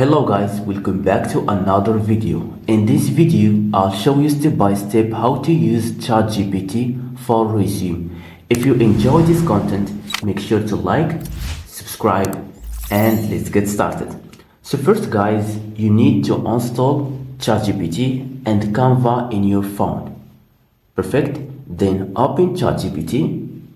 Hello guys, welcome back to another video. In this video, I'll show you step by step how to use ChatGPT for resume. If you enjoy this content, make sure to like, subscribe, and let's get started. So first guys, you need to install ChatGPT and Canva in your phone. Perfect. Then open ChatGPT,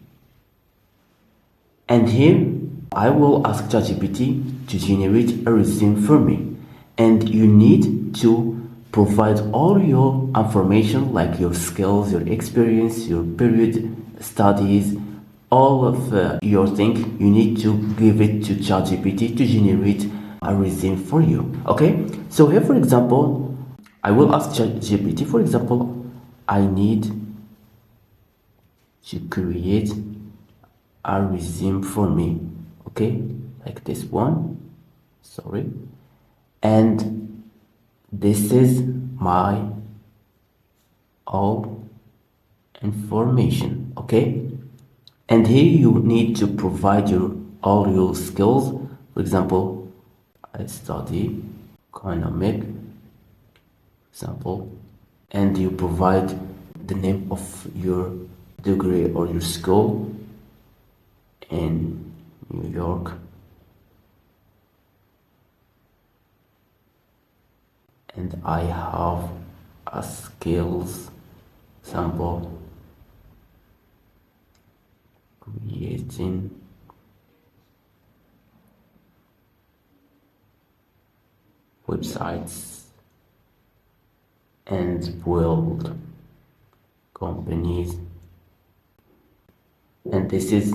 and here I will ask ChatGPT to generate a resume for me, and you need to provide all your information like your skills, your experience, your period studies, all of your thing. You need to give it to ChatGPT to generate a resume for you. Okay, so here for example, I will ask ChatGPT, for example, I need to create a resume for me. Okay, like this one, sorry, and this is my all information. Okay, and here you need to provide all your skills. For example, I study economic, example, and you provide the name of your degree or your school in New York, and I have a skills sample creating websites and build companies, and this is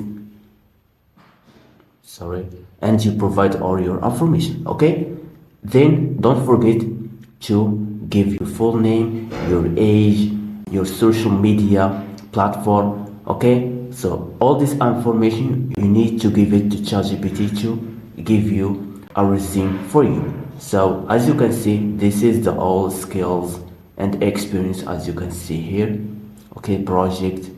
and you provide all your information. Okay, then don't forget to give your full name, your age, your social media platform. Okay, so all this information you need to give it to ChatGPT to give you a resume for you. So as you can see, this is the all skills and experience, as you can see here. Okay, project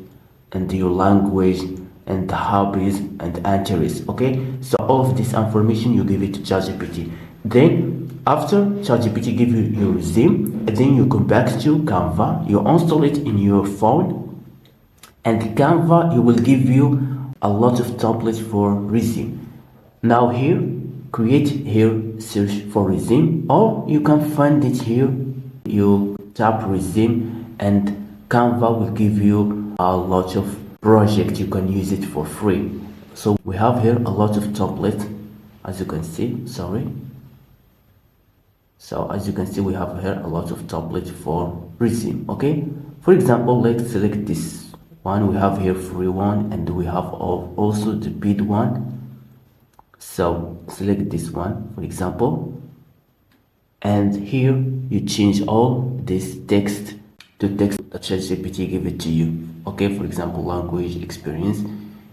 and your language and the hobbies and interests. Okay, so all of this information you give it to ChatGPT. Then after ChatGPT give you your resume, then you come back to Canva, you install it in your phone, and Canva you will give you a lot of templates for resume. Now here, create here, search for resume, or you can find it here. You tap resume and Canva will give you a lot of project. You can use it for free. So we have here a lot of templates, as you can see. So as you can see, we have here a lot of templates for resume. Okay, for example, let's select this one. We have here free one, and we have also the paid one. So select this one, for example, and here you change all this text to text that ChatGPT give it to you. Okay, for example, language experience,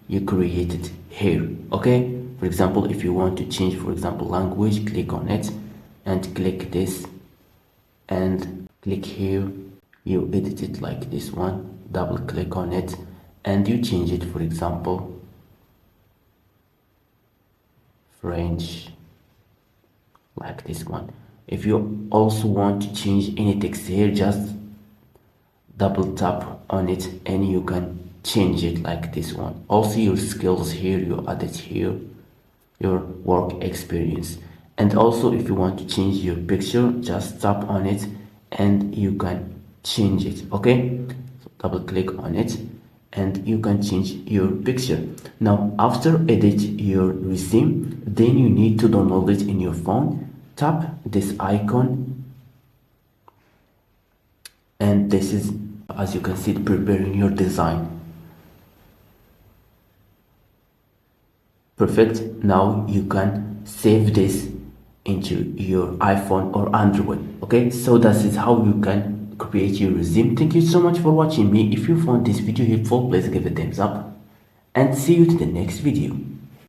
you create it here. Okay, for example, if you want to change, for example, language, click on it and click this and click here. You edit it like this one, double click on it, and you change it, for example, French, like this one. If you also want to change any text here, just double tap on it and you can change it like this one. Also your skills here, you add it here, your work experience. And also if you want to change your picture, just tap on it and you can change it. Okay, so double click on it and you can change your picture. Now after edit your resume, then you need to download it in your phone. Tap this icon, and this is, as you can see, preparing your design. Perfect. Now you can save this into your iPhone or Android. Okay, so that is how you can create your resume. Thank you so much for watching me. If you found this video helpful, please give it a thumbs up and see you to the next video.